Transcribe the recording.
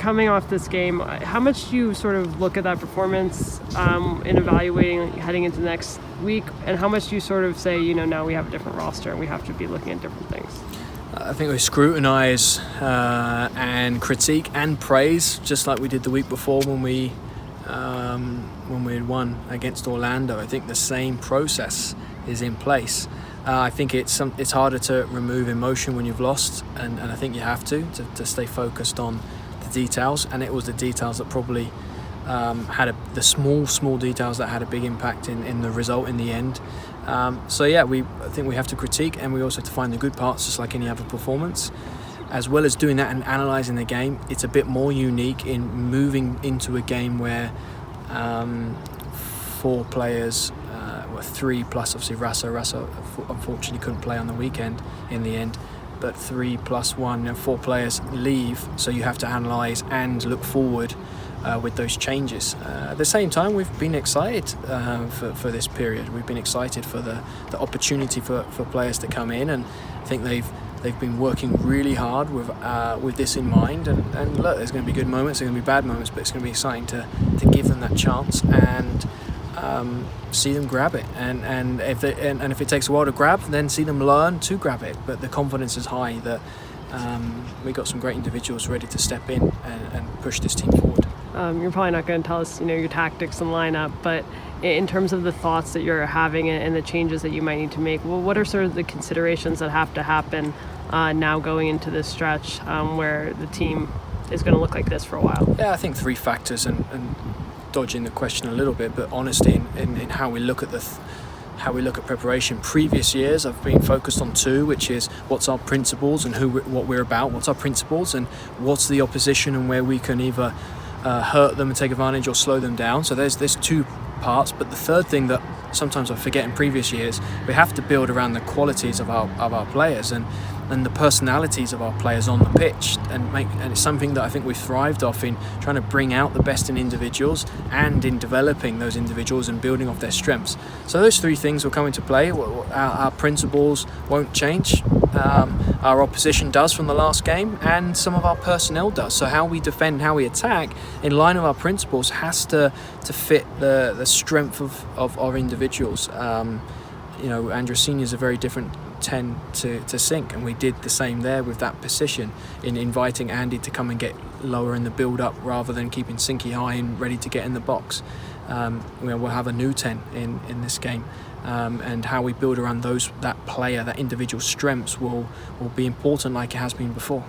coming off this game, how much do you sort of look at that performance in evaluating heading into next week, and how much do you sort of say, now we have a different roster and we have to be looking at different things? I think we scrutinise and critique and praise, just like we did the week before when we had won against Orlando. I think the same process is in place. I think it's harder to remove emotion when you've lost, and I think you have to stay focused on the details. And it was the details that probably had the small details that had a big impact in the result in the end. I think we have to critique, and we also have to find the good parts, just like any other performance. As well as doing that and analysing the game, it's a bit more unique in moving into a game where 4 players, 3 plus obviously Rasa unfortunately couldn't play on the weekend in the end, but 3 plus 1, 4 players leave, so you have to analyse and look forward with those changes. At the same time, we've been excited for this period. We've been excited for the opportunity for players to come in, and I think they've been working really hard with this in mind. And look, there's going to be good moments, there's going to be bad moments, but it's going to be exciting to give them that chance and see them grab it. And if it takes a while to grab, then see them learn to grab it. But the confidence is high that we got some great individuals ready to step in and push this team forward. You're probably not going to tell us, your tactics and lineup, but in terms of the thoughts that you're having and the changes that you might need to make, well, what are sort of the considerations that have to happen now going into this stretch where the team is going to look like this for a while? Yeah, I think 3 factors, and dodging the question a little bit, but honesty in how we look at how we look at preparation. Previous years I've been focused on 2, which is what's our principles and what we're about, what's our principles, and what's the opposition and where we can either hurt them and take advantage or slow them down. So there's 2 parts. But the third thing that sometimes I forget in previous years, we have to build around the qualities of our players and the personalities of our players on the pitch, and it's something that I think we've thrived off in trying to bring out the best in individuals and in developing those individuals and building off their strengths. So those 3 things will come into play. Our principles won't change. Our opposition does from the last game, and some of our personnel does. So how we defend, how we attack, in line with our principles, has to fit the strength of our individuals. Andrew Senior is a very different 10 to Sink, and we did the same there with that position in inviting Andy to come and get lower in the build-up rather than keeping Sinky high and ready to get in the box. We'll have a new 10 in this game, and how we build around that player, that individual strengths will be important like it has been before.